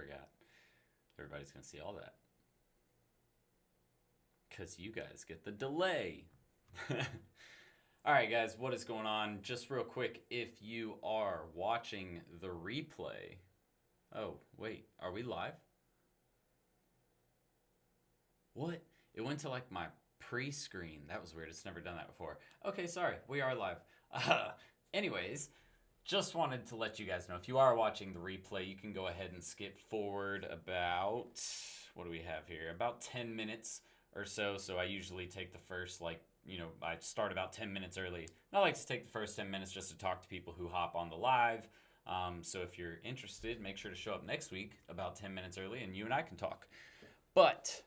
forgot. Everybody's going to see all that. Because you guys get the delay. All right, guys, what is going on? Just real quick, if you are watching the replay. Oh, wait, are we live? What? It went to like my pre-screen. That was weird. It's never done that before. Okay, sorry. We are live. Anyways, just wanted to let you guys know, if you are watching the replay, you can go ahead and skip forward about, what do we have here? About 10 minutes or so. So I usually take the first, I start about 10 minutes early. And I like to take the first 10 minutes just to talk to people who hop on the live. So if you're interested, make sure to show up next week about 10 minutes early and you and I can talk. But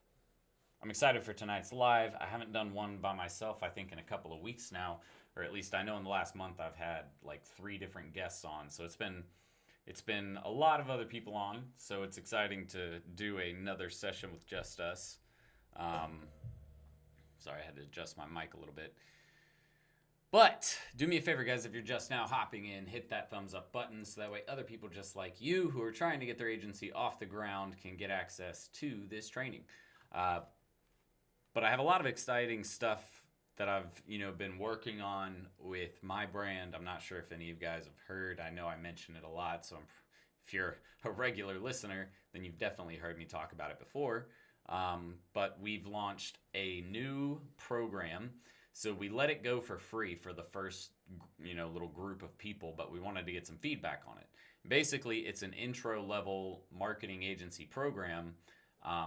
I'm excited for tonight's live. I haven't done one by myself, I think, in a couple of weeks now, or at least I know in the last month I've had like 3 different guests on. So it's been a lot of other people on. So it's exciting to do another session with just us. Sorry, I had to adjust my mic a little bit. But do me a favor, guys, if you're just now hopping in, hit that thumbs up button so that way other people just like you who are trying to get their agency off the ground can get access to this training. But I have a lot of exciting stuff that I've, been working on with my brand. I'm not sure if any of you guys have heard. I know I mention it a lot, so if you're a regular listener, then you've definitely heard me talk about it before. But we've launched a new program. So we let it go for free for the first, little group of people, but we wanted to get some feedback on it. Basically, it's an intro-level marketing agency program,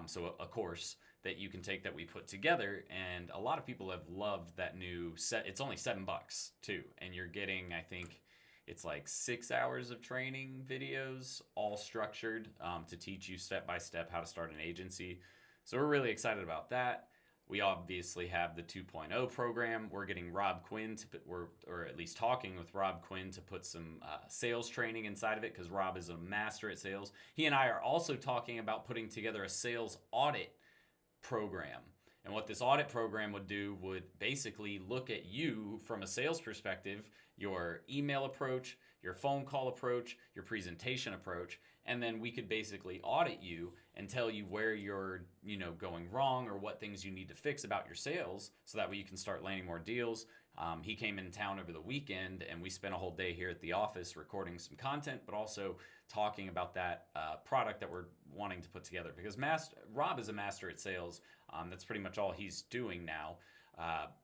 so a course that you can take that we put together, and a lot of people have loved that new set. It's only $7 too, and you're getting, I think, it's like 6 hours of training videos, all structured to teach you step by step how to start an agency. So we're really excited about that. We obviously have the 2.0 program. We're getting Rob Quinn or at least talking with Rob Quinn to put some sales training inside of it, because Rob is a master at sales. He and I are also talking about putting together a sales audit program. And what this audit program would do would basically look at you from a sales perspective, your email approach, your phone call approach, your presentation approach, and then we could basically audit you and tell you where you're, going wrong or what things you need to fix about your sales, so that way you can start landing more deals. He came in town over the weekend and we spent a whole day here at the office recording some content, but also talking about that product that we're wanting to put together, because Rob is a master at sales. That's pretty much all he's doing now.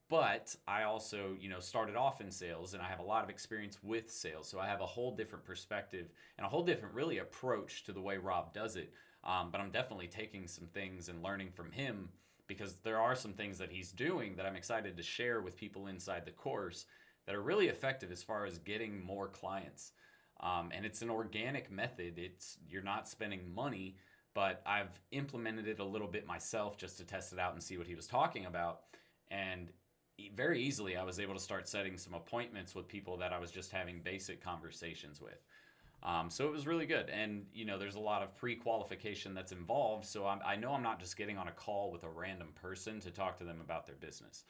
But I also, started off in sales, and I have a lot of experience with sales. So I have a whole different perspective and a whole different really approach to the way Rob does it. But I'm definitely taking some things and learning from him, because there are some things that he's doing that I'm excited to share with people inside the course that are really effective as far as getting more clients. And it's an organic method. You're not spending money, but I've implemented it a little bit myself just to test it out and see what he was talking about. And very easily, I was able to start setting some appointments with people that I was just having basic conversations with. So it was really good. And, there's a lot of pre-qualification that's involved. So I know I'm not just getting on a call with a random person to talk to them about their business.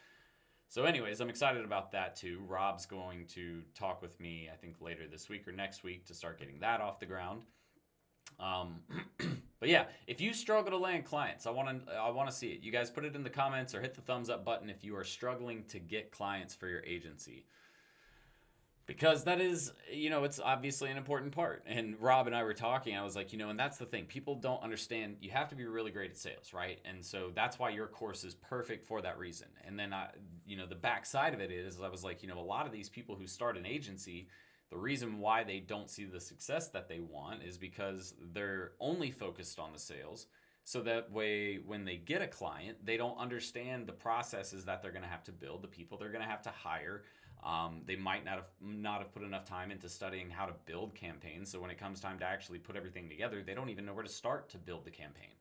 So anyways, I'm excited about that too. Rob's going to talk with me, I think, later this week or next week to start getting that off the ground. But yeah, if you struggle to land clients, I want to see it. You guys put it in the comments or hit the thumbs up button if you are struggling to get clients for your agency. Because that is, it's obviously an important part. And Rob and I were talking, I was like, and that's the thing. People don't understand, you have to be really great at sales, right? And so that's why your course is perfect for that reason. And then, the backside of it is, I was like, a lot of these people who start an agency, the reason why they don't see the success that they want is because they're only focused on the sales. So that way, when they get a client, they don't understand the processes that they're going to have to build, the people they're going to have to hire. They might not have put enough time into studying how to build campaigns. So when it comes time to actually put everything together, they don't even know where to start to build the campaign.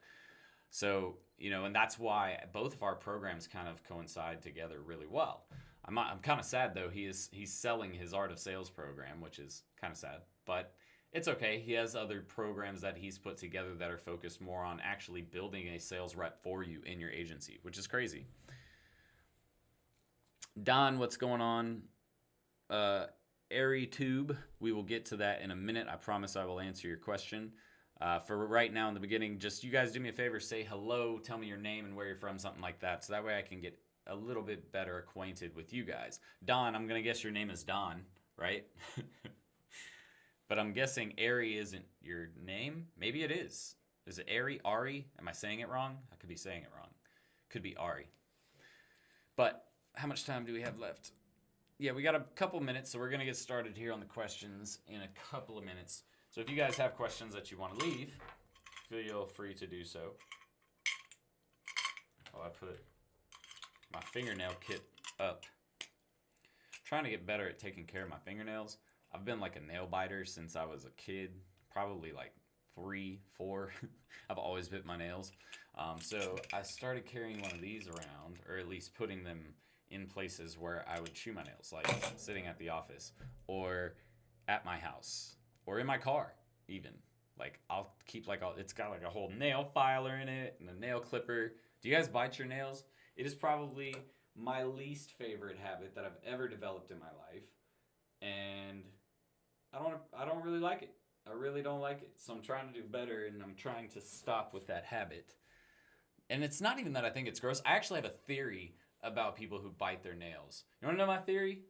So, and that's why both of our programs kind of coincide together really well. I'm kind of sad though. He's selling his Art of Sales program, which is kind of sad, but it's okay. He has other programs that he's put together that are focused more on actually building a sales rep for you in your agency, which is crazy. Don, what's going on? AirTube, we will get to that in a minute. I promise I will answer your question. For right now in the beginning, just you guys do me a favor, say hello, tell me your name and where you're from, something like that. So that way I can get a little bit better acquainted with you guys. Don, I'm going to guess your name is Don, right? But I'm guessing Ari isn't your name. Maybe it is. Is it Ari? Ari? Am I saying it wrong? I could be saying it wrong. Could be Ari. But how much time do we have left? Yeah, we got a couple minutes, so we're going to get started here on the questions in a couple of minutes. So if you guys have questions that you want to leave, feel free to do so. Oh, I put my fingernail kit up. Trying to get better at taking care of my fingernails. I've been like a nail biter since I was a kid, probably like 3, 4. I've always bit my nails. So I started carrying one of these around, or at least putting them in places where I would chew my nails, like sitting at the office or at my house or in my car even. Like I'll keep it's got like a whole nail filer in it and a nail clipper. Do you guys bite your nails? It is probably my least favorite habit that I've ever developed in my life. And I don't really like it. I really don't like it. So I'm trying to do better, and I'm trying to stop with that habit. And it's not even that I think it's gross. I actually have a theory about people who bite their nails. You want to know my theory?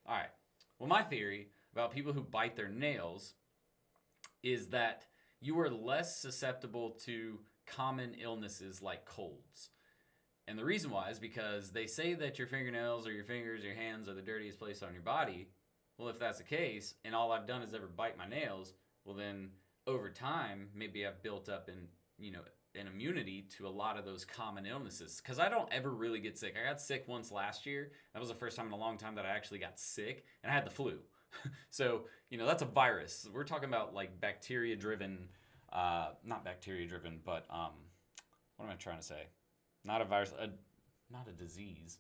All right. Well, my theory about people who bite their nails is that you are less susceptible to common illnesses like colds. And the reason why is because they say that your fingernails or your fingers or your hands are the dirtiest place on your body. Well, if that's the case, and all I've done is ever bite my nails, well then over time, maybe I've built up an immunity to a lot of those common illnesses. Because I don't ever really get sick. I got sick once last year. That was the first time in a long time that I actually got sick, and I had the flu. So, that's a virus. We're talking about like bacteria-driven, not bacteria-driven, but what am I trying to say? Not a virus, not a disease.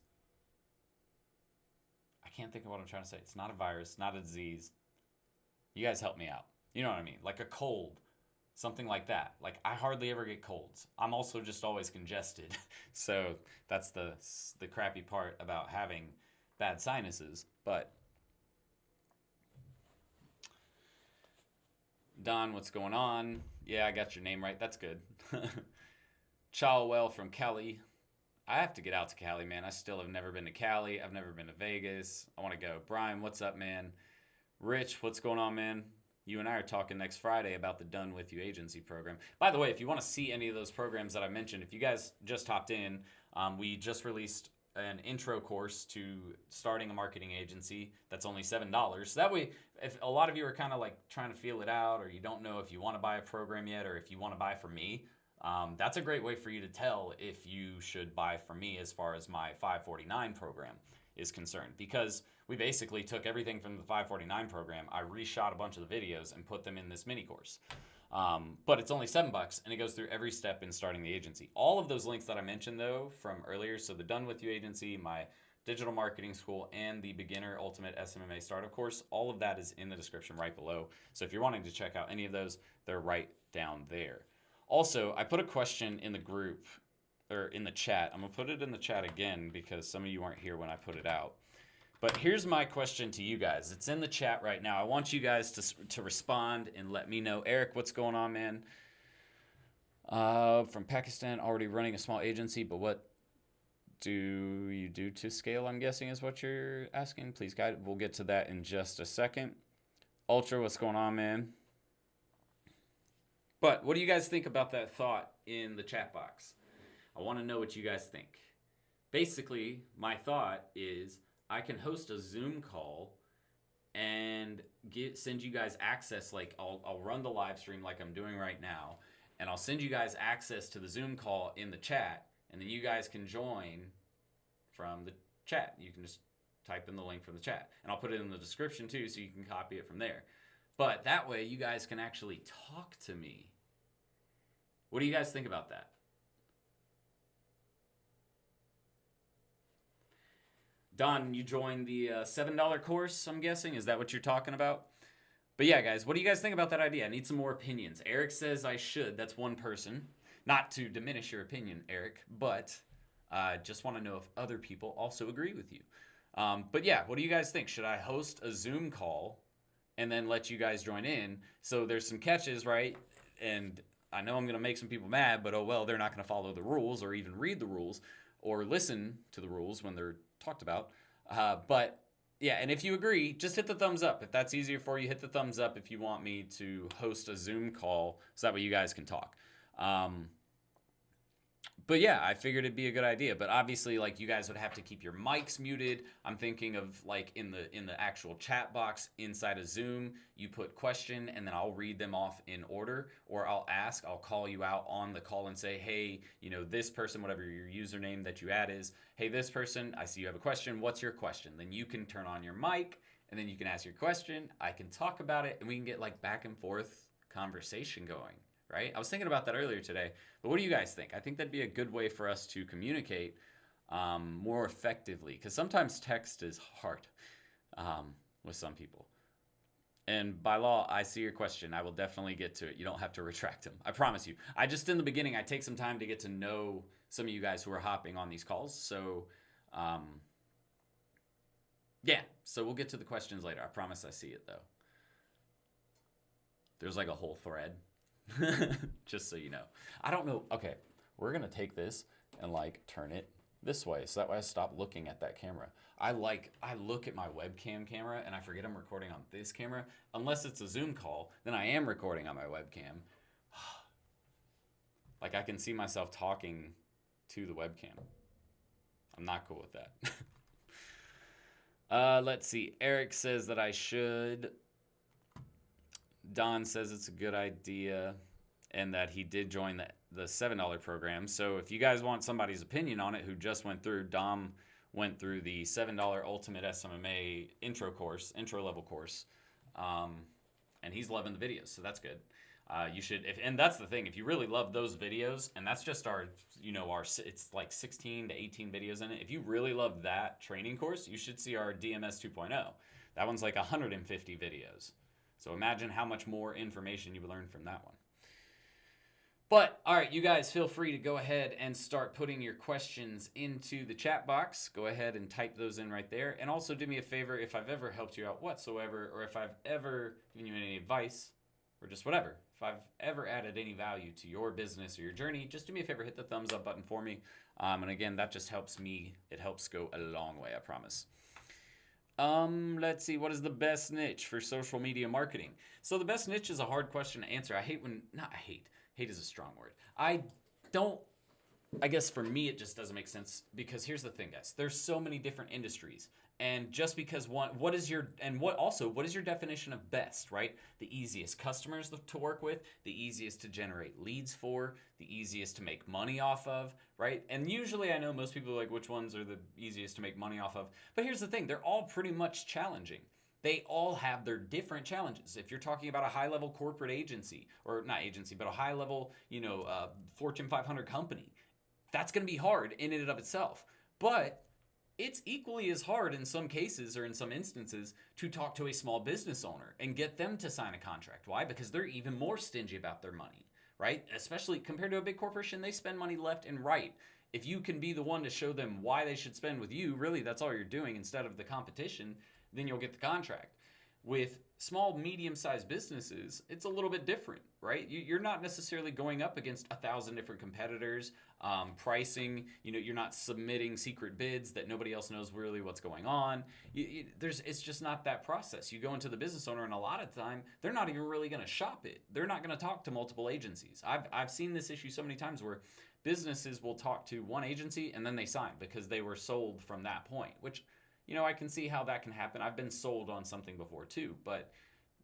I can't think of what I'm trying to say. It's not a virus, not a disease. You guys help me out. You know what I mean? Like a cold, something like that. Like I hardly ever get colds. I'm also just always congested. So that's the crappy part about having bad sinuses. But Don, what's going on? Yeah, I got your name right. That's good. Chalwell from Cali. I have to get out to Cali, man. I still have never been to Cali. I've never been to Vegas. I want to go. Brian, what's up, man? Rich, what's going on, man? You and I are talking next Friday about the Done With You agency program. By the way, if you want to see any of those programs that I mentioned, if you guys just hopped in, we just released an intro course to starting a marketing agency that's only $7. So that way, if a lot of you are kind of like trying to feel it out, or you don't know if you want to buy a program yet, or if you want to buy from me, that's a great way for you to tell if you should buy from me as far as my 549 program is concerned. Because we basically took everything from the 549 program, I reshot a bunch of the videos and put them in this mini course. But it's only $7 and it goes through every step in starting the agency. All of those links that I mentioned though from earlier, so the Done With You agency, my digital marketing school, and the beginner ultimate SMMA startup course, all of that is in the description right below. So if you're wanting to check out any of those, they're right down there. Also, I put a question in the group, or in the chat. I'm going to put it in the chat again because some of you weren't here when I put it out. But here's my question to you guys. It's in the chat right now. I want you guys to respond and let me know. Eric, what's going on, man? From Pakistan, already running a small agency, but what do you do to scale, I'm guessing is what you're asking. Please guide. We'll get to that in just a second. Ultra, what's going on, man? But what do you guys think about that thought in the chat box? I want to know what you guys think. Basically, my thought is I can host a Zoom call and send you guys access. Like I'll run the live stream like I'm doing right now, and I'll send you guys access to the Zoom call in the chat, and then you guys can join from the chat. You can just type in the link from the chat, and I'll put it in the description too, so you can copy it from there. But that way, you guys can actually talk to me. What do you guys think about that? Don, you joined the $7 course, I'm guessing? Is that what you're talking about? But yeah, guys, what do you guys think about that idea? I need some more opinions. Eric says I should. That's one person. Not to diminish your opinion, Eric, but I just want to know if other people also agree with you. But yeah, what do you guys think? Should I host a Zoom call and then let you guys join in? So there's some catches, right? And I know I'm going to make some people mad, but oh well, they're not going to follow the rules or even read the rules or listen to the rules when they're talked about. But yeah, and if you agree, just hit the thumbs up. If that's easier for you, hit the thumbs up if you want me to host a Zoom call so that way you guys can talk. But yeah, I figured it'd be a good idea. But obviously, like, you guys would have to keep your mics muted. I'm thinking of, like, in the actual chat box inside of Zoom, you put question and then I'll read them off in order, or I'll call you out on the call and say, hey, this person, whatever your username that you add is, hey, this person, I see you have a question. What's your question? Then you can turn on your mic and then you can ask your question. I can talk about it and we can get, like, back and forth conversation going. Right? I was thinking about that earlier today, but what do you guys think? I think that'd be a good way for us to communicate more effectively, because sometimes text is hard with some people. And by law, I see your question. I will definitely get to it. You don't have to retract them. I promise you. In the beginning, I take some time to get to know some of you guys who are hopping on these calls. So, yeah. So we'll get to the questions later. I promise I see it, though. There's like a whole thread. Just so you know. I don't know. Okay, we're gonna take this and like turn it this way so that way I stop looking at that camera. I look at my webcam camera and I forget I'm recording on this camera. Unless it's a Zoom call, then I am recording on my webcam. Like, I can see myself talking to the webcam. I'm not cool with that. Let's see. Eric says that I should. Don says it's a good idea and that he did join the $7 program. So if you guys want somebody's opinion on it who just went through, Dom went through the $7 Ultimate SMMA intro level course, and he's loving the videos, so that's good. You should, and that's the thing, if you really love those videos, and that's just our it's like 16 to 18 videos in it. If you really love that training course, you should see our DMS 2.0. That one's like 150 videos. So imagine how much more information you would learn from that one. But, all right, you guys feel free to go ahead and start putting your questions into the chat box. Go ahead and type those in right there. And also do me a favor, if I've ever helped you out whatsoever, or if I've ever given you any advice, or just whatever, if I've ever added any value to your business or your journey, just do me a favor, hit the thumbs up button for me. And again, that just helps me. It helps go a long way, I promise. Let's see. What is the best niche for social media marketing? So the best niche is a hard question to answer. Hate is a strong word. I guess for me, it just doesn't make sense, because here's the thing, guys. There's so many different industries. And just because what is your definition of best, right? The easiest customers to work with, the easiest to generate leads for, the easiest to make money off of, right? And usually I know most people are like, which ones are the easiest to make money off of? But here's the thing, they're all pretty much challenging. They all have their different challenges. If you're talking about a high-level corporate agency, or not agency, but a high-level, Fortune 500 company, that's going to be hard in and of itself. But it's equally as hard in some cases or in some instances to talk to a small business owner and get them to sign a contract. Why? Because they're even more stingy about their money, right? Especially compared to a big corporation, they spend money left and right. If you can be the one to show them why they should spend with you, really that's all you're doing instead of the competition, then you'll get the contract. With small, medium-sized businesses, it's a little bit different, right? You're not necessarily going up against 1,000 different competitors, pricing. You're not submitting secret bids that nobody else knows really what's going on. It's just not that process. You go into the business owner, and a lot of the time, they're not even really going to shop it. They're not going to talk to multiple agencies. I've seen this issue so many times where businesses will talk to one agency and then they sign because they were sold from that point, which I can see how that can happen. I've been sold on something before too, but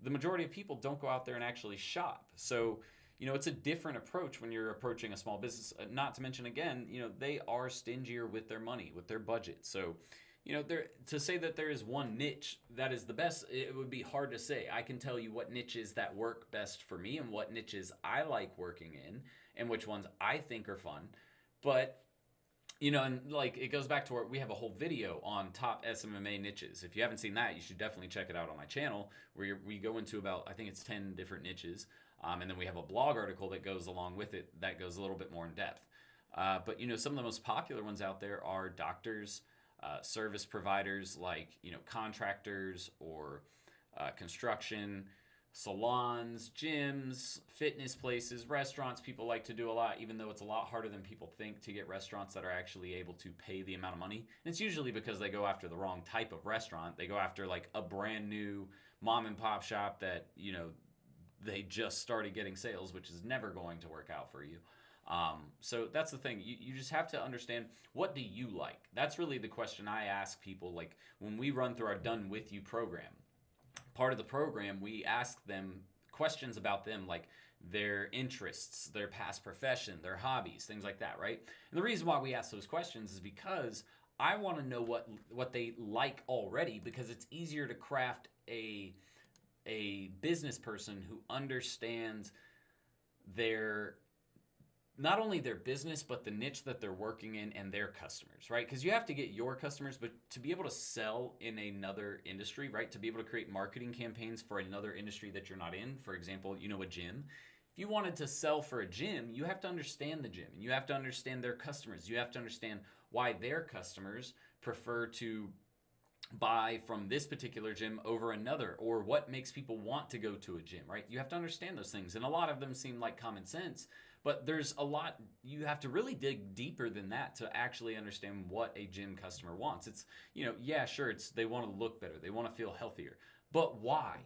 the majority of people don't go out there and actually shop. So, it's a different approach when you're approaching a small business. Not to mention, again, they are stingier with their money, with their budget. So, to say that there is one niche that is the best, it would be hard to say. I can tell you what niches that work best for me and what niches I like working in and which ones I think are fun. But and like it goes back to where we have a whole video on top SMMA niches. If you haven't seen that, you should definitely check it out on my channel, where we go into about, I think it's 10 different niches. And then we have a blog article that goes along with it that goes a little bit more in depth. But some of the most popular ones out there are doctors, service providers like, contractors or construction, salons, gyms, fitness places, restaurants. People like to do a lot, even though it's a lot harder than people think to get restaurants that are actually able to pay the amount of money. And it's usually because they go after the wrong type of restaurant. They go after like a brand new mom and pop shop that, they just started getting sales, which is never going to work out for you. So that's the thing. You just have to understand, what do you like? That's really the question I ask people. Like when we run through our Done With You program, part of the program, we ask them questions about them, like their interests, their past profession, their hobbies, things like that, right? And the reason why we ask those questions is because I want to know what they like already, because it's easier to craft a business person who understands not only their business, but the niche that they're working in and their customers, right? Because you have to get your customers, but to be able to sell in another industry, right? To be able to create marketing campaigns for another industry that you're not in, for example, a gym. If you wanted to sell for a gym, you have to understand the gym, and you have to understand their customers. You have to understand why their customers prefer to buy from this particular gym over another, or what makes people want to go to a gym, right? You have to understand those things, and a lot of them seem like common sense, but there's a lot, you have to really dig deeper than that to actually understand what a gym customer wants. It's, yeah, sure, they want to look better, they want to feel healthier, but why?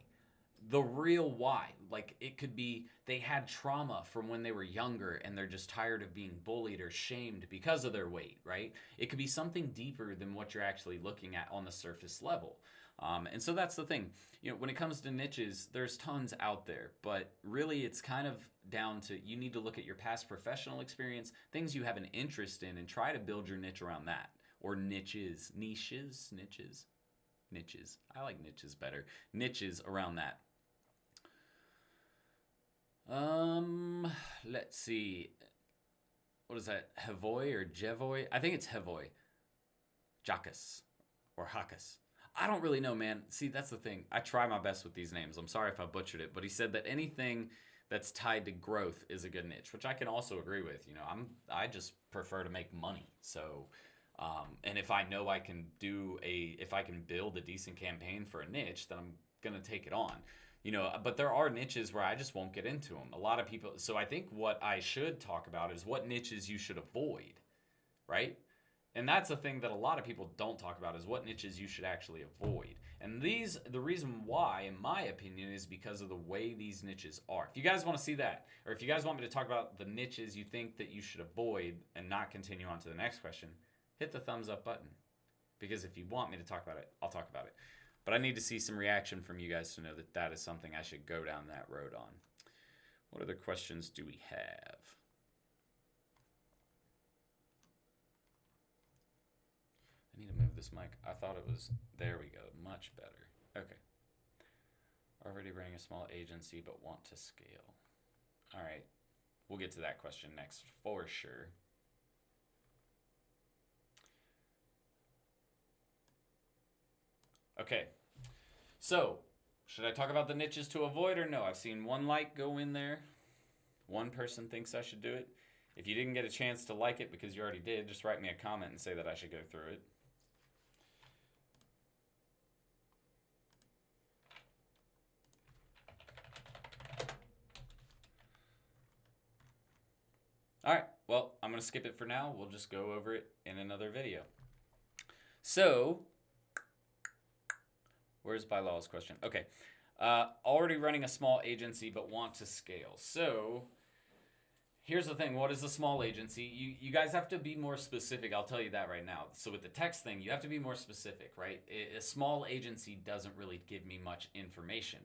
The real why. Like, it could be they had trauma from when they were younger and they're just tired of being bullied or shamed because of their weight, right? It could be something deeper than what you're actually looking at on the surface level. And so that's the thing. When it comes to niches, there's tons out there, but really it's kind of down to, you need to look at your past professional experience, things you have an interest in, and try to build your niche around that. Or niches. Niches? Niches. I like niches better. Niches around that. Let's see. What is that? Hevoy or Jevoy? I think it's Hevoy. Jacques or Hakas. I don't really know, man. See, that's the thing. I try my best with these names. I'm sorry if I butchered it, but he said that anything that's tied to growth is a good niche, which I can also agree with. I just prefer to make money. So, and if I know if I can build a decent campaign for a niche, then I'm gonna take it on. But there are niches where I just won't get into them. A lot of people, so I think what I should talk about is what niches you should avoid, right? And that's the thing that a lot of people don't talk about, is what niches you should actually avoid. And the reason why, in my opinion, is because of the way these niches are. If you guys want to see that, or if you guys want me to talk about the niches you think that you should avoid and not continue on to the next question, hit the thumbs up button. Because if you want me to talk about it, I'll talk about it. But I need to see some reaction from you guys to know that that is something I should go down that road on. What other questions do we have? I need to move this mic. I thought it was, there we go, much better. Okay. Already running a small agency but want to scale. All right. We'll get to that question next for sure. Okay, so should I talk about the niches to avoid or no? I've seen one like go in there. One person thinks I should do it. If you didn't get a chance to like it because you already did, just write me a comment and say that I should go through it. All right, well, I'm going to skip it for now. We'll just go over it in another video. So, where's Bilaw's question? Okay. Already running a small agency but want to scale. So here's the thing. What is a small agency? You guys have to be more specific. I'll tell you that right now. So with the text thing, you have to be more specific, right? A small agency doesn't really give me much information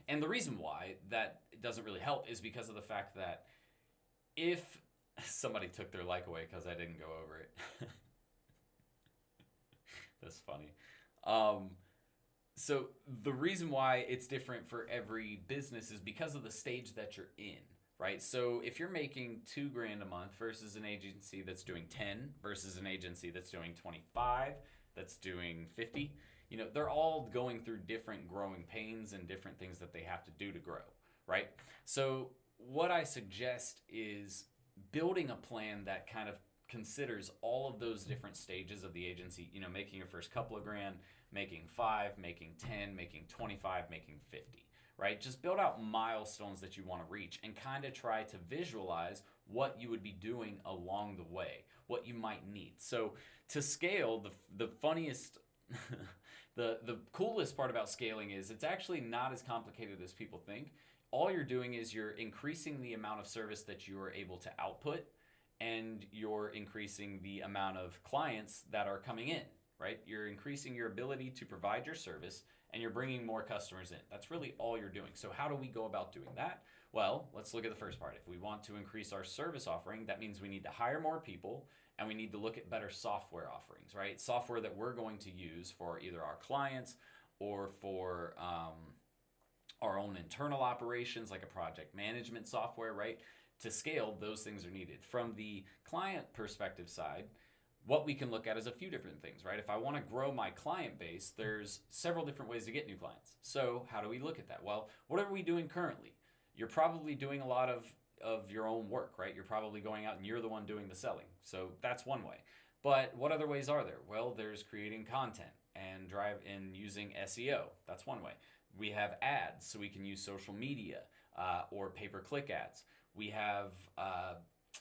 and the reason why that it doesn't really help is because of the fact that if somebody took their like away because I didn't go over it. That's funny. So the reason why it's different for every business is because of the stage that you're in, right? So if you're making $2,000 a month versus an agency that's doing 10 versus an agency that's doing 25, that's doing 50, they're all going through different growing pains and different things that they have to do to grow, right? So what I suggest is building a plan that kind of considers all of those different stages of the agency, making your first couple of grand, making 5, making 10, making 25, making 50, right? Just build out milestones that you want to reach and kind of try to visualize what you would be doing along the way, what you might need. So to scale, the funniest, the coolest part about scaling is it's actually not as complicated as people think. All you're doing is you're increasing the amount of service that you are able to output, and you're increasing the amount of clients that are coming in, right? You're increasing your ability to provide your service, and you're bringing more customers in. That's really all you're doing. So how do we go about doing that? Well, let's look at the first part. If we want to increase our service offering, that means we need to hire more people, and we need to look at better software offerings, right? Software that we're going to use for either our clients or for our own internal operations, like a project management software, right? To scale, those things are needed. From the client perspective side, what we can look at is a few different things, right? If I want to grow my client base, there's several different ways to get new clients. So how do we look at that? Well, what are we doing currently? You're probably doing a lot of your own work, right? You're probably going out and you're the one doing the selling. So that's one way. But what other ways are there? Well, there's creating content and using SEO. That's one way. We have ads, so we can use social media or pay-per-click ads. We have,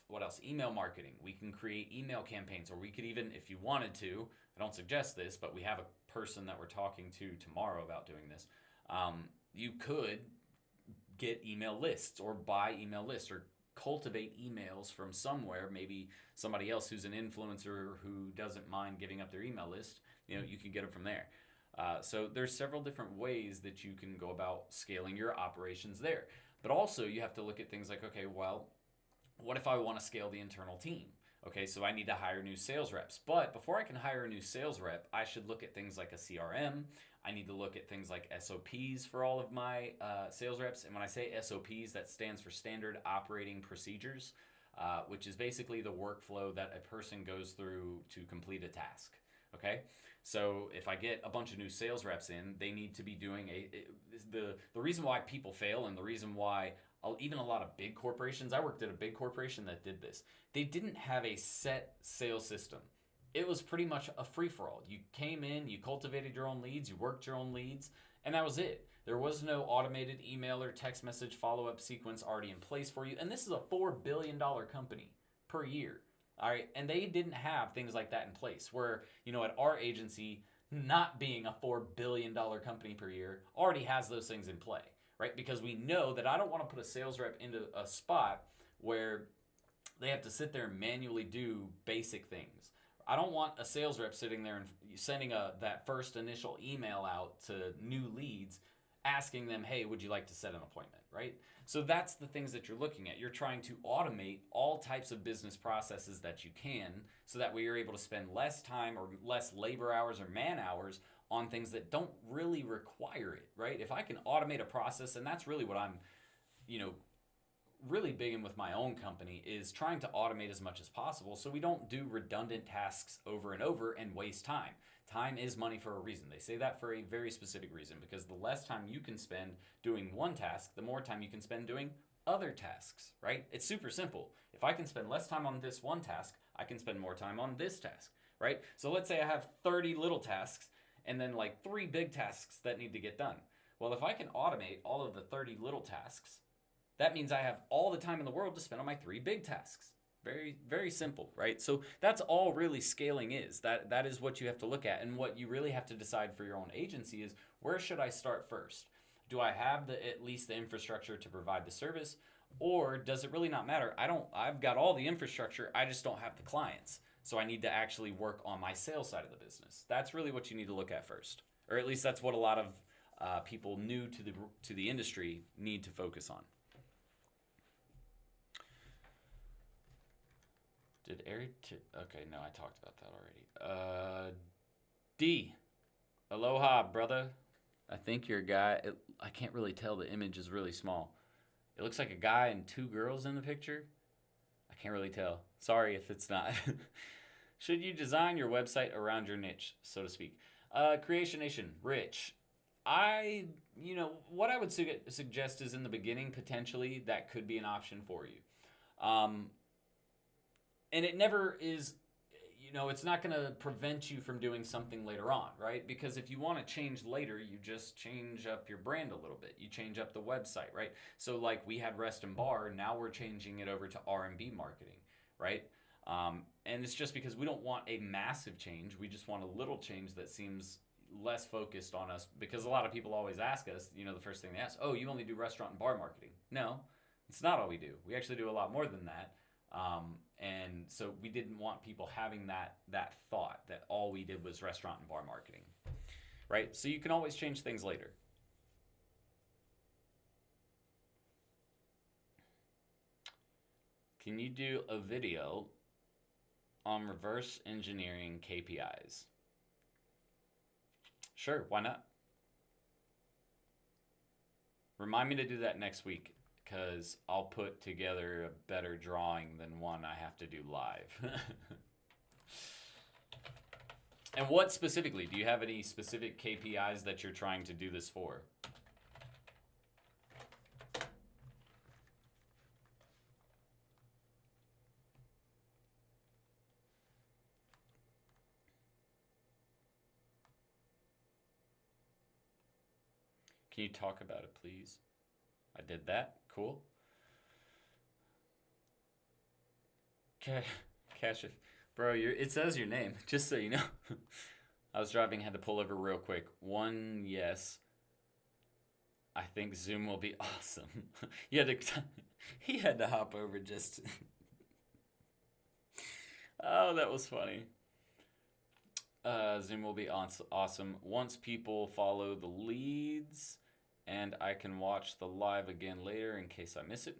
what else? Email marketing. We can create email campaigns, or we could even, if you wanted to, I don't suggest this, but we have a person that we're talking to tomorrow about doing this. You could get email lists or buy email lists or cultivate emails from somewhere, maybe somebody else who's an influencer who doesn't mind giving up their email list. You can get them from there. So there's several different ways that you can go about scaling your operations there. But also you have to look at things like, okay, well, what if I want to scale the internal team? Okay, so I need to hire new sales reps. But before I can hire a new sales rep, I should look at things like a CRM. I need to look at things like SOPs for all of my sales reps. And when I say SOPs, that stands for Standard Operating Procedures, which is basically the workflow that a person goes through to complete a task. Okay, so if I get a bunch of new sales reps in, they need to be doing the reason why people fail, and the reason why even a lot of big corporations, I worked at a big corporation that did this. They didn't have a set sales system. It was pretty much a free-for-all. You came in, you cultivated your own leads, you worked your own leads, and that was it. There was no automated email or text message follow-up sequence already in place for you. And this is a $4 billion company per year. All right, and they didn't have things like that in place, where, at our agency, not being a $4 billion company per year, already has those things in play, right? Because we know that I don't want to put a sales rep into a spot where they have to sit there and manually do basic things. I don't want a sales rep sitting there and sending that first initial email out to new leads, asking them, hey, would you like to set an appointment, right? So that's the things that you're looking at. You're trying to automate all types of business processes that you can, so that way you're able to spend less time or less labor hours or man hours on things that don't really require it, right? If I can automate a process, and that's really what I'm, really big in with my own company, is trying to automate as much as possible so we don't do redundant tasks over and over and waste time. Time is money for a reason. They say that for a very specific reason, because the less time you can spend doing one task, the more time you can spend doing other tasks, right? It's super simple. If I can spend less time on this one task, I can spend more time on this task, right? So let's say I have 30 little tasks and then like 3 big tasks that need to get done. Well, if I can automate all of the 30 little tasks, that means I have all the time in the world to spend on my 3 big tasks. Very, very simple, right? So that's all really scaling is. That is what you have to look at. And what you really have to decide for your own agency is, where should I start first? Do I have at least the infrastructure to provide the service? Or does it really not matter? I've got all the infrastructure, I just don't have the clients. So I need to actually work on my sales side of the business. That's really what you need to look at first. Or at least that's what a lot of people new to the industry need to focus on. Did Ari? Okay, no, I talked about that already. D. Aloha, brother. I think you're a guy. I can't really tell. The image is really small. It looks like a guy and 2 girls in the picture. I can't really tell. Sorry if it's not. Should you design your website around your niche, so to speak? Creation Nation, Rich. What I would suggest is, in the beginning, potentially, that could be an option for you. And it never is, it's not going to prevent you from doing something later on, right? Because if you want to change later, you just change up your brand a little bit. You change up the website, right? So like we had Rest and Bar, now we're changing it over to R&B marketing, right? And it's just because we don't want a massive change. We just want a little change that seems less focused on us, because a lot of people always ask us, the first thing they ask, oh, you only do restaurant and bar marketing. No, it's not all we do. We actually do a lot more than that. And so we didn't want people having that thought that all we did was restaurant and bar marketing, right? So you can always change things later. Can you do a video on reverse engineering KPIs? Sure, why not? Remind me to do that next week, because I'll put together a better drawing than one I have to do live. And what specifically? Do you have any specific KPIs that you're trying to do this for? Can you talk about it, please? I did that. Cool. Okay, Cash, bro, it says your name, just so you know. I was driving, had to pull over real quick. One, yes. I think Zoom will be awesome. He had to hop over just. Oh, that was funny. Zoom will be awesome once people follow the leads, and I can watch the live again later in case I miss it.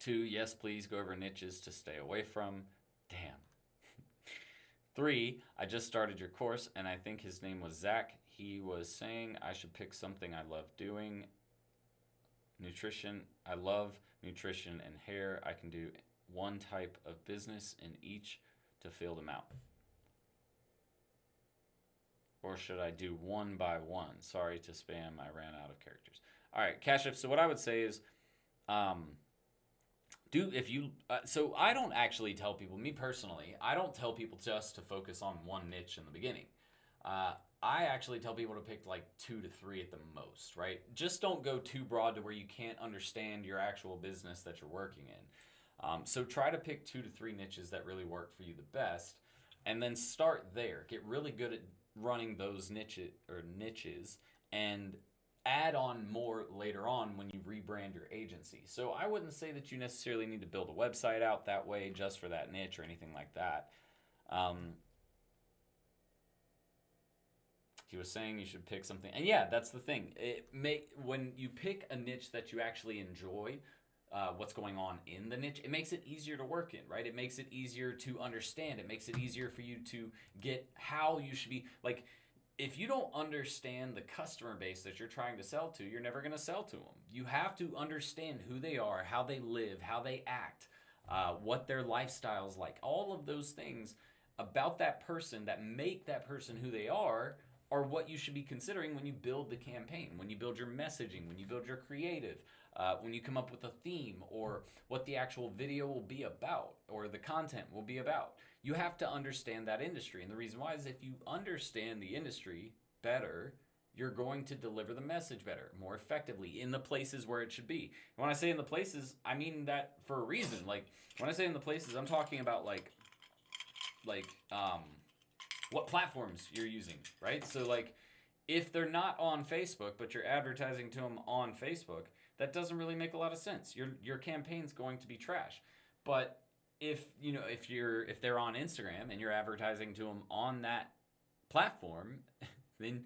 2, yes, please go over niches to stay away from. Damn. 3, I just started your course, and I think his name was Zach. He was saying I should pick something I love doing. Nutrition. I love nutrition and hair. I can do one type of business in each to fill them out. Or should I do one by one? Sorry to spam, I ran out of characters. All right, Kashif, so what I would say is, so I don't actually tell people, me personally, I don't tell people just to focus on one niche in the beginning. I actually tell people to pick like 2 to 3 at the most, right? Just don't go too broad to where you can't understand your actual business that you're working in. So try to pick 2 to 3 niches that really work for you the best, and then start there. Get really good at running those niches and add on more later on when you rebrand your agency. So I wouldn't say that you necessarily need to build a website out that way just for that niche or anything like that. He was saying you should pick something, and yeah, that's the thing. When you pick a niche that you actually enjoy, what's going on in the niche, it makes it easier to work in, right? It makes it easier to understand. It makes it easier for you to get how you should be. Like, if you don't understand the customer base that you're trying to sell to, you're never going to sell to them. You have to understand who they are, how they live, how they act, what their lifestyle's like. All of those things about that person that make that person who they are what you should be considering when you build the campaign, when you build your messaging, when you build your creative. When you come up with a theme, or what the actual video will be about, or the content will be about. You have to understand that industry. And the reason why is if you understand the industry better, you're going to deliver the message better, more effectively, in the places where it should be. And when I say in the places, I mean that for a reason. Like, when I say in the places, I'm talking about like what platforms you're using, right? So like, if they're not on Facebook, but you're advertising to them on Facebook, that doesn't really make a lot of sense. Your campaign's going to be trash. But if they're on Instagram and you're advertising to them on that platform, then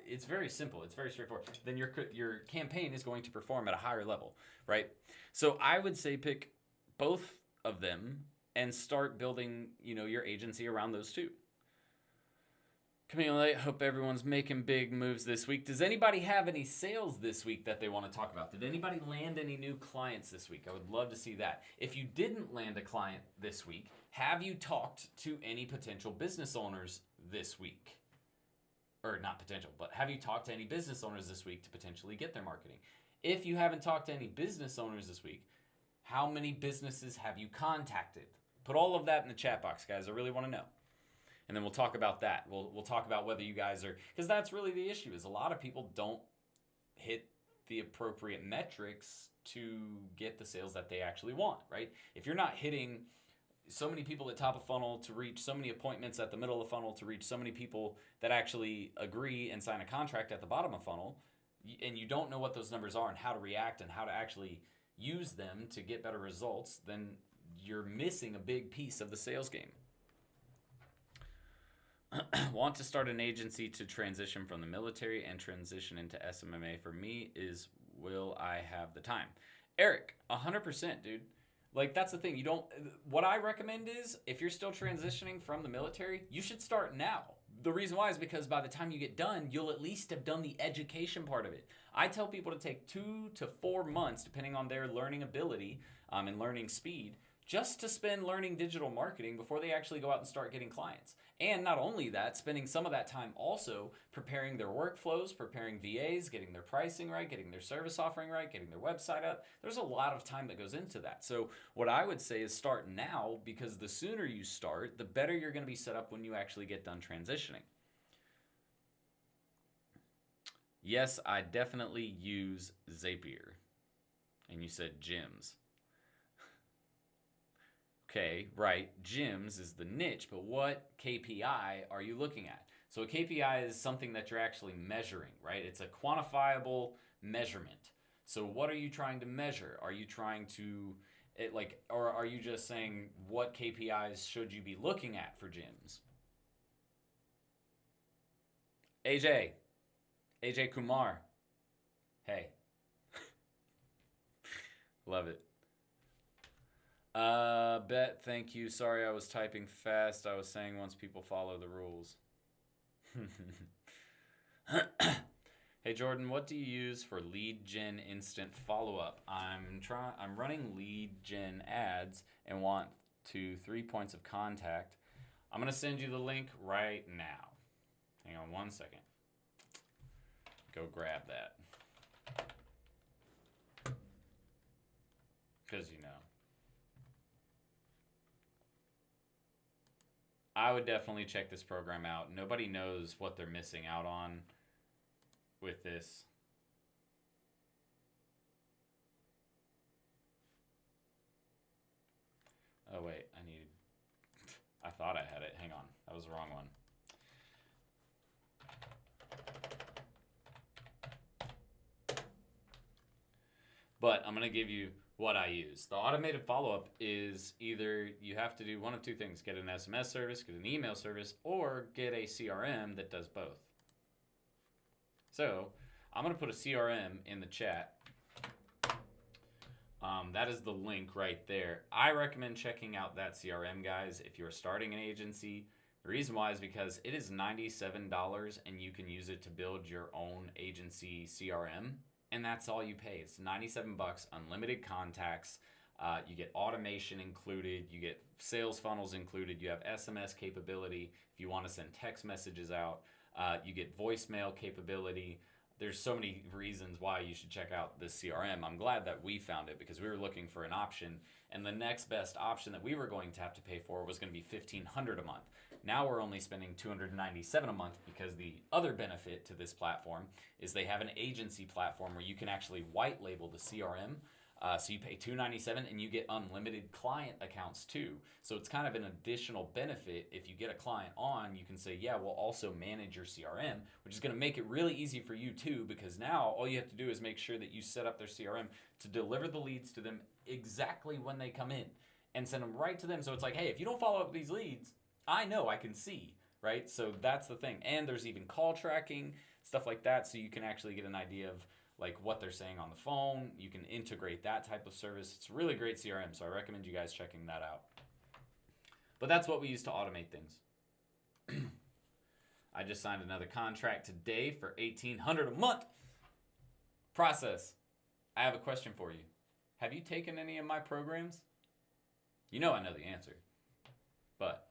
it's very simple. It's very straightforward. Then your campaign is going to perform at a higher level, right? So I would say pick both of them and start building, your agency around those two. Camille, I hope everyone's making big moves this week. Does anybody have any sales this week that they want to talk about? Did anybody land any new clients this week? I would love to see that. If you didn't land a client this week, have you talked to any potential business owners this week? Or not potential, but have you talked to any business owners this week to potentially get their marketing? If you haven't talked to any business owners this week, how many businesses have you contacted? Put all of that in the chat box, guys. I really want to know. And then we'll talk about that. We'll talk about whether you guys are, because that's really the issue, is a lot of people don't hit the appropriate metrics to get the sales that they actually want, right? If you're not hitting so many people at top of funnel to reach so many appointments at the middle of the funnel to reach so many people that actually agree and sign a contract at the bottom of funnel, and you don't know what those numbers are and how to react and how to actually use them to get better results, then you're missing a big piece of the sales game. Want to start an agency to transition from the military and transition into SMMA. For me is, will I have the time? Eric, 100%, dude. Like, that's the thing. What I recommend is, if you're still transitioning from the military, you should start now. The reason why is because by the time you get done, you'll at least have done the education part of it. I tell people to take 2 to 4 months, depending on their learning ability and learning speed, just to spend learning digital marketing before they actually go out and start getting clients. And not only that, spending some of that time also preparing their workflows, preparing VAs, getting their pricing right, getting their service offering right, getting their website up. There's a lot of time that goes into that. So what I would say is start now, because the sooner you start, the better you're going to be set up when you actually get done transitioning. Yes, I definitely use Zapier. And you said gyms. Okay, right, gyms is the niche, but what KPI are you looking at? So a KPI is something that you're actually measuring, right? It's a quantifiable measurement. So what are you trying to measure? Are you trying to, or are you just saying what KPIs should you be looking at for gyms? AJ Kumar. Hey. Love it. Bet, thank you. Sorry, I was typing fast. I was saying once people follow the rules. Hey Jordan, what do you use for lead gen instant follow-up? I'm running lead gen ads and want 3 points of contact. I'm gonna send you the link right now. Hang on 1 second. Go grab that. Because you know. I would definitely check this program out. Nobody knows what they're missing out on with this. Oh wait, I thought I had it. Hang on, that was the wrong one. But I'm gonna give you what I use. The automated follow-up is either you have to do one of two things: get an SMS service, get an email service, or get a CRM that does both. So I'm gonna put a CRM in the chat. That is the link right there. I recommend checking out that CRM, guys, if you're starting an agency. The reason why is because it is $97 and you can use it to build your own agency CRM. And that's all you pay. It's $97, unlimited contacts. You get automation included. You get sales funnels included. You have SMS capability if you want to send text messages out. You get voicemail capability. There's so many reasons why you should check out this CRM. I'm glad that we found it because we were looking for an option. And the next best option that we were going to have to pay for was going to be $1,500 a month. Now we're only spending $297 a month because the other benefit to this platform is they have an agency platform where you can actually white label the CRM. So you pay $297 and you get unlimited client accounts too. So it's kind of an additional benefit. If you get a client on, you can say, yeah, we'll also manage your CRM, which is going to make it really easy for you too, because now all you have to do is make sure that you set up their CRM to deliver the leads to them exactly when they come in and send them right to them. So it's like, hey, if you don't follow up with these leads, I know, I can see, right? So that's the thing. And there's even call tracking, stuff like that, so you can actually get an idea of like what they're saying on the phone. You can integrate that type of service. It's a really great CRM, so I recommend you guys checking that out. But that's what we use to automate things. I just signed another contract today for $1,800 a month. Process. I have a question for you. Have you taken any of my programs? You know I know the answer. But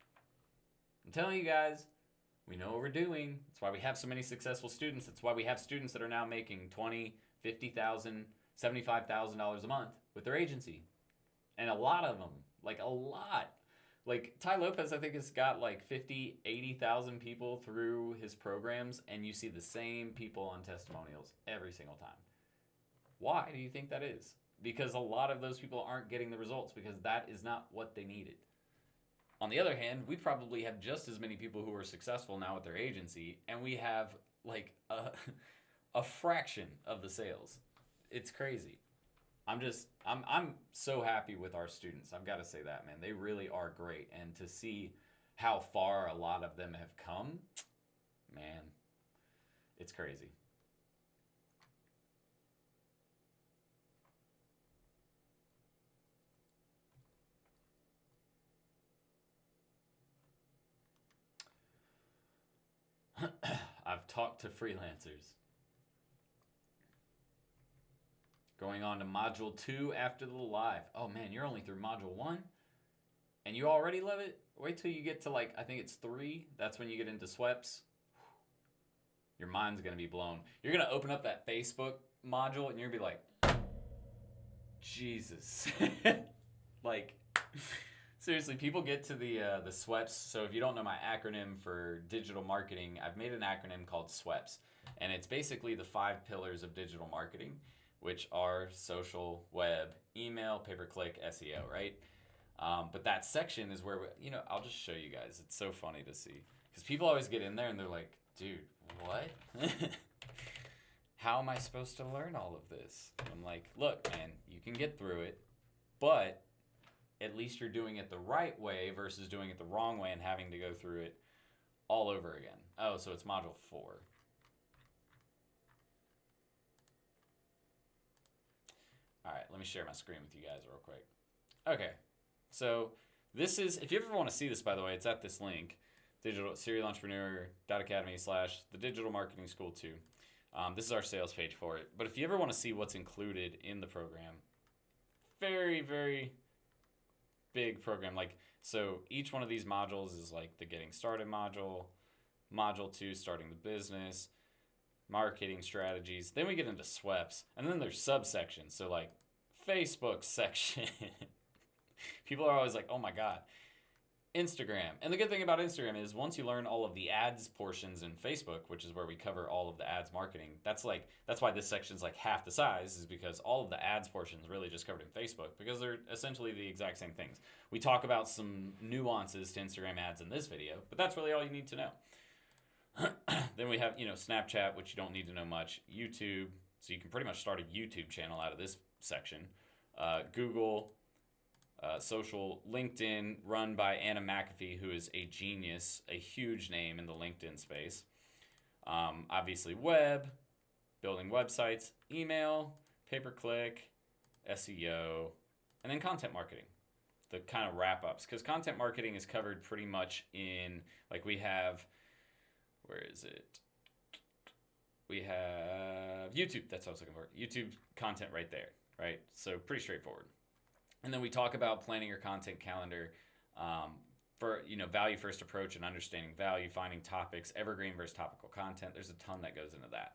I'm telling you guys, we know what we're doing. That's why we have so many successful students. That's why we have students that are now making $20,000, $50,000, $75,000 a month with their agency. And a lot of them, like a lot, Like Ty Lopez, I think has got like 50, 80,000 people through his programs, and you see the same people on testimonials every single time. Why do you think that is? Because a lot of those people aren't getting the results because that is not what they needed. On the other hand, we probably have just as many people who are successful now with their agency, and we have like a fraction of the sales. It's crazy. I'm so happy with our students. I've got to say that, man. They really are great, and to see how far a lot of them have come, man, it's crazy. I've talked to freelancers. Going on to Module 2 after the live. Oh man, you're only through Module 1? And you already love it? Wait till you get to like, I think it's 3. That's when you get into sweeps. Your mind's going to be blown. You're going to open up that Facebook module and you're going to be like, Jesus. Like, seriously, people get to the SWEPs. So if you don't know my acronym for digital marketing, I've made an acronym called SWEPs. And it's basically the 5 pillars of digital marketing, which are social, web, email, pay-per-click, SEO, right? But that section is where, I'll just show you guys. It's so funny to see. Because people always get in there and they're like, dude, what? How am I supposed to learn all of this? And I'm like, look, man, you can get through it, but at least you're doing it the right way versus doing it the wrong way and having to go through it all over again. Oh, so it's module 4. All right, let me share my screen with you guys real quick. Okay, so this is, if you ever want to see this, by the way, it's at this link, serialentrepreneur.academy/the digital marketing school 2. This is our sales page for it. But if you ever want to see what's included in the program, very, very big program. Like, so each one of these modules is like the getting started module, module 2, starting the business, marketing strategies. Then we get into sweeps, and then there's subsections. So like Facebook section. People are always like, oh my God. Instagram. And the good thing about Instagram is once you learn all of the ads portions in Facebook, which is where we cover all of the ads marketing, that's why this section's like half the size, is because all of the ads portions really just covered in Facebook because they're essentially the exact same things. We talk about some nuances to Instagram ads in this video, but that's really all you need to know. Then we have, Snapchat, which you don't need to know much, YouTube, so you can pretty much start a YouTube channel out of this section, Google, social, LinkedIn, run by Anna McAfee, who is a genius, a huge name in the LinkedIn space. Obviously web, building websites, email, pay-per-click, SEO, and then content marketing. The kind of wrap-ups, because content marketing is covered pretty much in, like we have, where is it? We have YouTube, that's what I was looking for. YouTube content right there, right? So pretty straightforward. And then we talk about planning your content calendar for, value first approach and understanding value, finding topics, evergreen versus topical content. There's a ton that goes into that.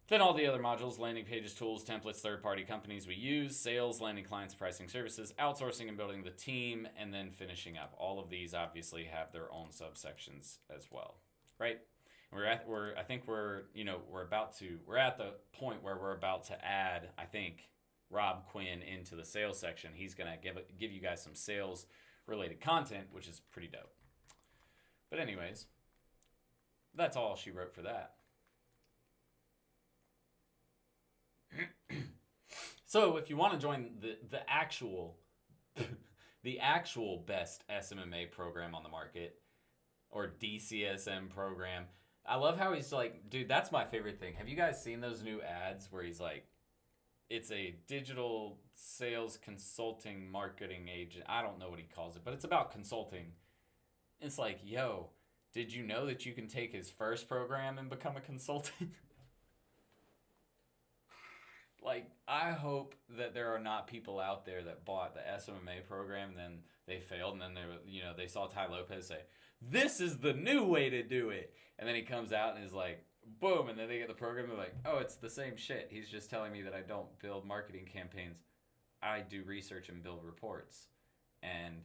Then all the other modules, landing pages, tools, templates, third-party companies we use, sales, landing clients, pricing services, outsourcing and building the team, and then finishing up. All of these obviously have their own subsections as well, right? We're at the point where we're about to add, I think, Rob Quinn into the sales section. He's going to give you guys some sales related content, which is pretty dope. But anyways, that's all she wrote for that. So if you want to join the actual best SMMA program on the market, or DCSM program, I love how he's like, dude, that's my favorite thing. Have you guys seen those new ads where he's like, it's a digital sales consulting marketing agent. I don't know what he calls it, but it's about consulting. It's like, yo, did you know that you can take his first program and become a consultant? Like, I hope that there are not people out there that bought the SMMA program and then they failed and then they saw Ty Lopez say, this is the new way to do it. And then he comes out and is like, boom, and then they get the program and they're like, oh, it's the same shit. He's just telling me that I don't build marketing campaigns. I do research and build reports. And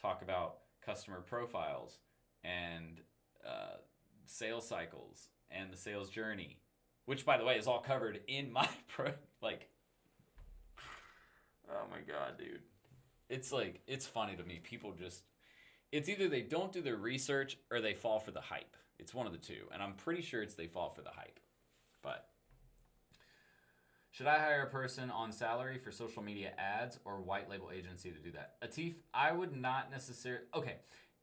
talk about customer profiles and sales cycles and the sales journey, which, by the way, is all covered in my like, oh my God, dude. It's like, it's funny to me. People just, it's either they don't do their research or they fall for the hype. It's one of the two. And I'm pretty sure it's they fall for the hype. But should I hire a person on salary for social media ads or white label agency to do that? Atif, I would not necessarily, okay,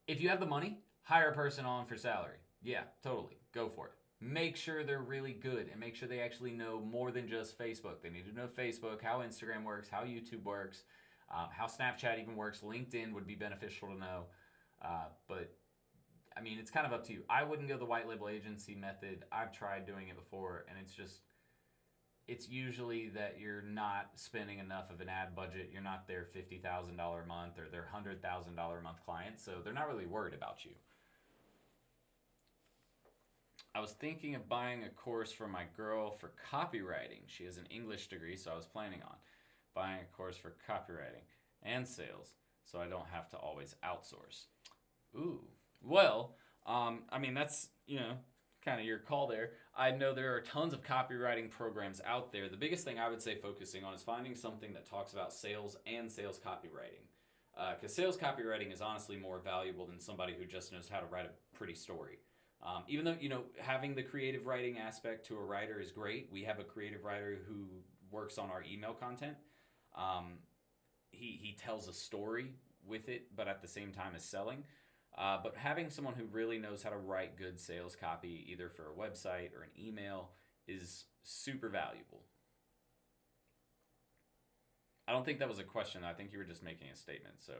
if you have the money, hire a person on for salary. Yeah, totally. Go for it. Make sure they're really good and make sure they actually know more than just Facebook. They need to know Facebook, how Instagram works, how YouTube works, how Snapchat even works. LinkedIn would be beneficial to know. But I mean, it's kind of up to you. I wouldn't go the white label agency method. I've tried doing it before, and it's usually that you're not spending enough of an ad budget. You're not their $50,000 a month or their $100,000 a month client, so they're not really worried about you. I was thinking of buying a course for my girl for copywriting. She has an English degree, so I was planning on buying a course for copywriting and sales so I don't have to always outsource. Ooh. Well, I mean, that's, kind of your call there. I know there are tons of copywriting programs out there. The biggest thing I would say focusing on is finding something that talks about sales and sales copywriting. Because sales copywriting is honestly more valuable than somebody who just knows how to write a pretty story. Even though, having the creative writing aspect to a writer is great. We have a creative writer who works on our email content. He tells a story with it, but at the same time is selling. But having someone who really knows how to write good sales copy, either for a website or an email, is super valuable. I don't think that was a question. I think you were just making a statement. So,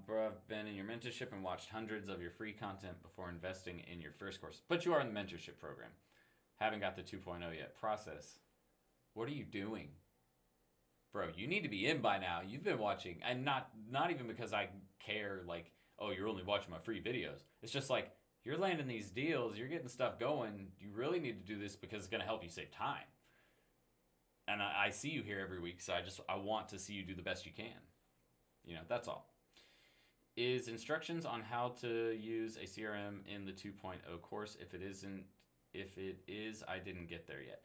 bro, I've been in your mentorship and watched hundreds of your free content before investing in your first course. But you are in the mentorship program. Haven't got the 2.0 yet. Process. What are you doing? Bro, you need to be in by now. You've been watching, and not even because I care, like, oh, you're only watching my free videos. It's just like, you're landing these deals, you're getting stuff going. You really need to do this because it's going to help you save time. And I see you here every week, so I want to see you do the best you can. That's all. Is instructions on how to use a CRM in the 2.0 course? If it is, I didn't get there yet.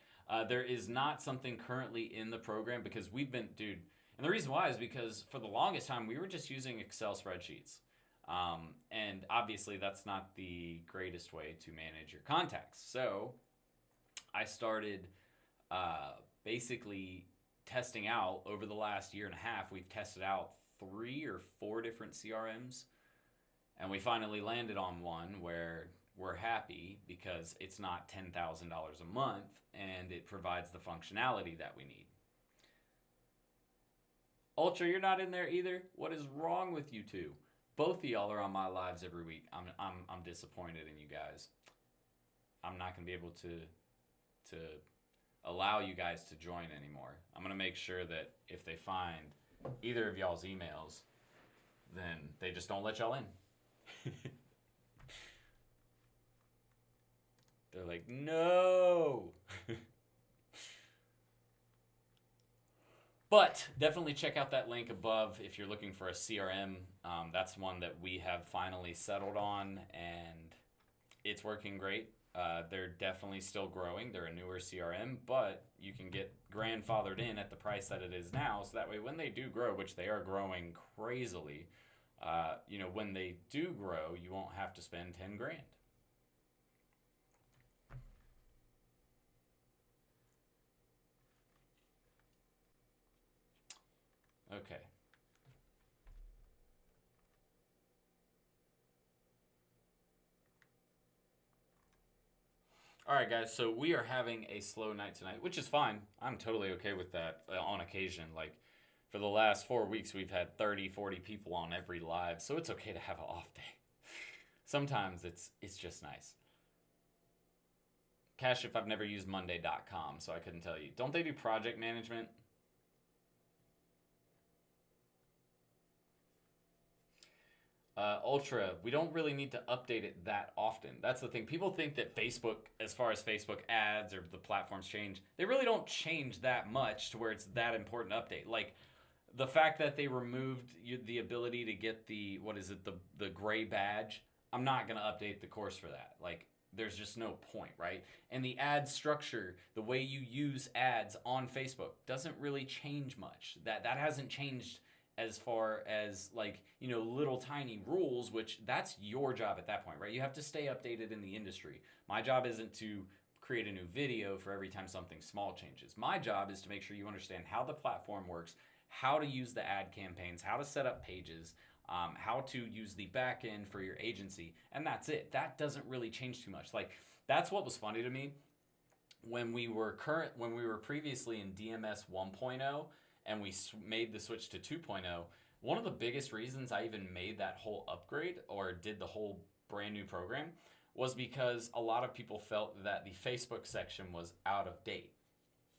There is not something currently in the program because and the reason why is because for the longest time, we were just using Excel spreadsheets. And obviously that's not the greatest way to manage your contacts. So I started basically testing out over the last year and a half. We've tested out 3 or 4 different CRMs, and we finally landed on one where we're happy because it's not $10,000 a month and it provides the functionality that we need. Ultra, you're not in there either? What is wrong with you two? Both of y'all are on my lives every week. I'm disappointed in you guys. I'm not going to be able to allow you guys to join anymore. I'm going to make sure that if they find either of y'all's emails, then they just don't let y'all in. They're like, no. But definitely check out that link above if you're looking for a CRM. That's one that we have finally settled on, and it's working great. They're definitely still growing. They're a newer CRM, but you can get grandfathered in at the price that it is now. So that way when they do grow, which they are growing crazily, when they do grow, you won't have to spend 10 grand. Okay. All right, guys, so we are having a slow night tonight, which is fine. I'm totally okay with that on occasion. Like, for the last 4 weeks, we've had 30, 40 people on every live, so it's okay to have an off day. Sometimes it's just nice. Cash if I've never used Monday.com, so I couldn't tell you. Don't they do project management? Ultra, we don't really need to update it that often. That's the thing. People think that Facebook, as far as Facebook ads or the platforms change, they really don't change that much to where it's that important to update. Like the fact that they removed the ability to get the, what is it, the gray badge, I'm not going to update the course for that. Like there's just no point, right? And the ad structure, the way you use ads on Facebook doesn't really change much. That hasn't changed as far as like, you know, little tiny rules, which that's your job at that point, right? You have to stay updated in the industry. My job isn't to create a new video for every time something small changes. My job is to make sure you understand how the platform works, how to use the ad campaigns, how to set up pages, how to use the back end for your agency, and that's it. That doesn't really change too much. Like that's what was funny to me when we were previously in DMS 1.0 and we made the switch to 2.0. One of the biggest reasons I even made that whole upgrade or did the whole brand new program was because a lot of people felt that the Facebook section was out of date,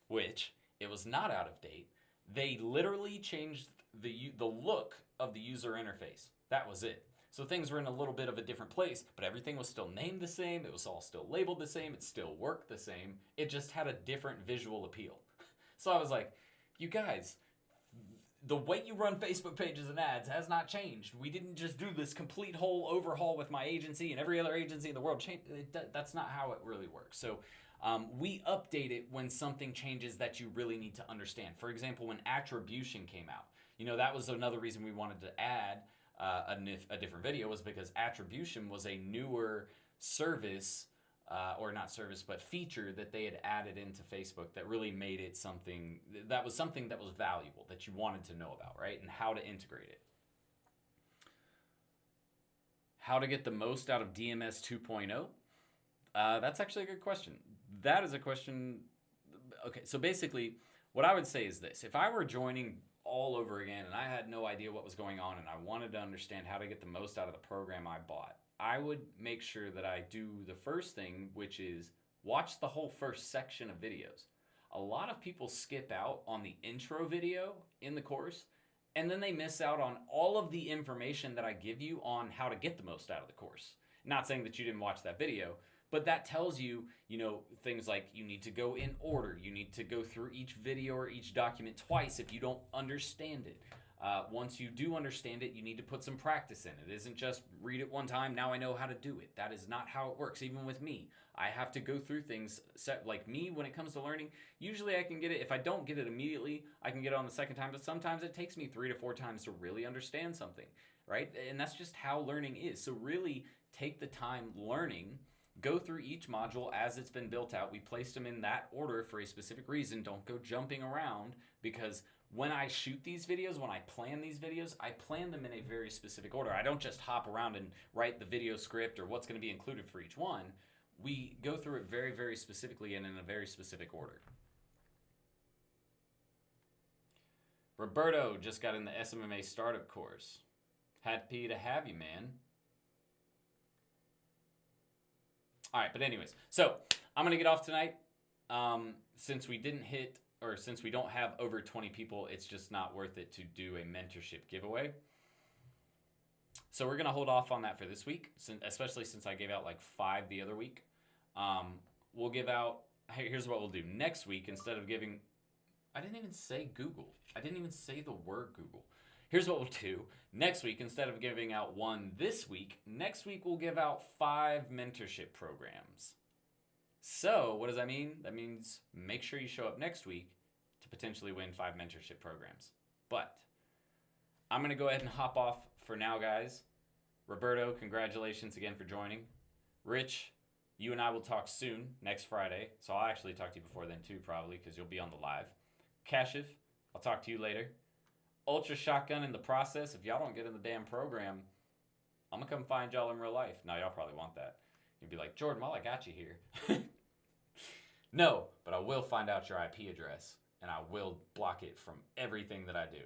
which it was not out of date. They literally changed the look of the user interface. That was it. So things were in a little bit of a different place, but everything was still named the same. It was all still labeled the same. It still worked the same. It just had a different visual appeal. So I was like, you guys, the way you run Facebook pages and ads has not changed. We didn't just do this complete whole overhaul with my agency and every other agency in the world. That's not how it really works. So we update it when something changes that you really need to understand. For example, when attribution came out, you know, that was another reason we wanted to add a different video, was because attribution was a newer service, or not service, but feature that they had added into Facebook that really made it something that was valuable, that you wanted to know about, right? And how to integrate it. How to get the most out of DMS 2.0? That's actually a good question. That is a question. Okay, so basically, what I would say is this. If I were joining all over again and I had no idea what was going on and I wanted to understand how to get the most out of the program I bought, I would make sure that I do the first thing, which is watch the whole first section of videos. A lot of people skip out on the intro video in the course, and then they miss out on all of the information that I give you on how to get the most out of the course. Not saying that you didn't watch that video, but that tells you, you know, things like you need to go in order. You need to go through each video or each document twice if you don't understand it. Once you do understand it, you need to put some practice in. It isn't just read it one time, now I know how to do it. That is not how it works. Even with me, I have to go through things. Like me, when it comes to learning, usually I can get it. If I don't get it immediately, I can get it on the second time, but sometimes it takes me 3 to 4 times to really understand something, right? And that's just how learning is. So really take the time learning. Go through each module as it's been built out. We placed them in that order for a specific reason. Don't go jumping around, because when I shoot these videos, when I plan these videos, I plan them in a very specific order. I don't just hop around and write the video script or what's going to be included for each one. We go through it very, very specifically and in a very specific order. Roberto just got in the SMMA startup course. Happy to have you, man. All right, but anyways, so I'm going to get off tonight. Since we don't have over 20 people, it's just not worth it to do a mentorship giveaway. So we're going to hold off on that for this week, especially since I gave out like 5 the other week. We'll give out, here's what we'll do. Next week, instead of giving, I didn't even say Google. I didn't even say the word Google. Here's what we'll do. Next week, instead of giving out 1 this week, next week we'll give out 5 mentorship programs. So what does that mean? That means make sure you show up next week to potentially win 5 mentorship programs. But I'm going to go ahead and hop off for now, guys. Roberto, congratulations again for joining. Rich, you and I will talk soon, next Friday. So I'll actually talk to you before then too, probably, because you'll be on the live. Kashif, I'll talk to you later. Ultra Shotgun in the process. If y'all don't get in the damn program, I'm going to come find y'all in real life. No, y'all probably want that. You'd be like, Jordan, while I got you here. No, but I will find out your IP address, and I will block it from everything that I do.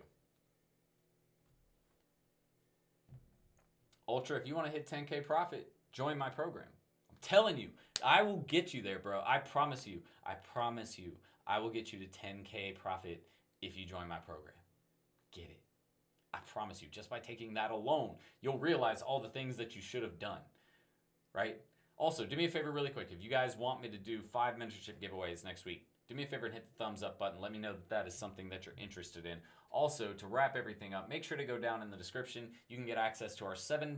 Ultra, if you want to hit 10K profit, join my program. I'm telling you, I will get you there, bro. I promise you. I promise you. I will get you to 10K profit if you join my program. Get it. I promise you, just by taking that alone, you'll realize all the things that you should have done, right? Also, do me a favor really quick. If you guys want me to do 5 mentorship giveaways next week, do me a favor and hit the thumbs up button. Let me know that is something that you're interested in. Also, to wrap everything up, make sure to go down in the description. You can get access to our $7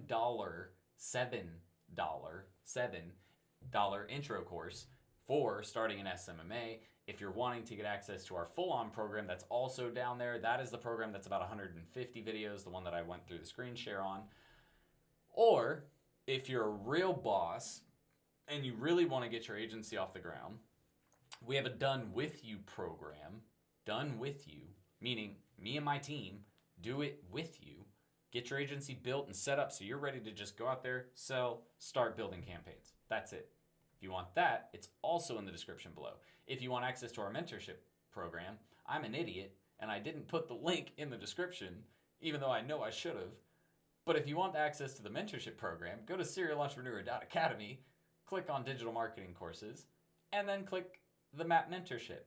intro course for starting an SMMA. If you're wanting to get access to our full-on program, that's also down there. That is the program that's about 150 videos, the one that I went through the screen share on. Or if you're a real boss and you really want to get your agency off the ground, we have a done with you program. Done with you, meaning me and my team do it with you. Get your agency built and set up so you're ready to just go out there, sell, start building campaigns. That's it. If you want that, it's also in the description below. If you want access to our mentorship program, I'm an idiot and I didn't put the link in the description, even though I know I should have. But if you want access to the mentorship program, go to serialentrepreneur.academy, click on digital marketing courses, and then click the map mentorship.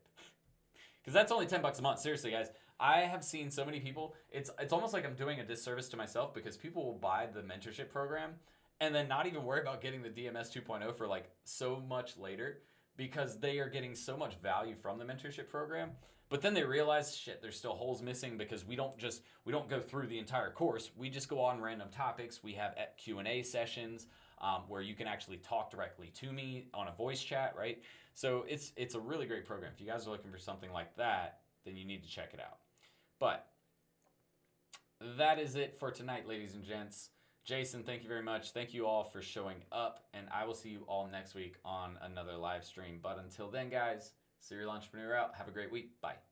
Because that's only $10 a month. Seriously, guys, I have seen so many people. It's almost like I'm doing a disservice to myself because people will buy the mentorship program and then not even worry about getting the DMS 2.0 for like so much later because they are getting so much value from the mentorship program. But then they realize, shit, there's still holes missing because we don't go through the entire course. We just go on random topics. We have Q&A sessions where you can actually talk directly to me on a voice chat, right? So it's a really great program. If you guys are looking for something like that, then you need to check it out. But that is it for tonight, ladies and gents. Jason, thank you very much. Thank you all for showing up, and I will see you all next week on another live stream. But until then, guys, Serial Entrepreneur out. Have a great week. Bye.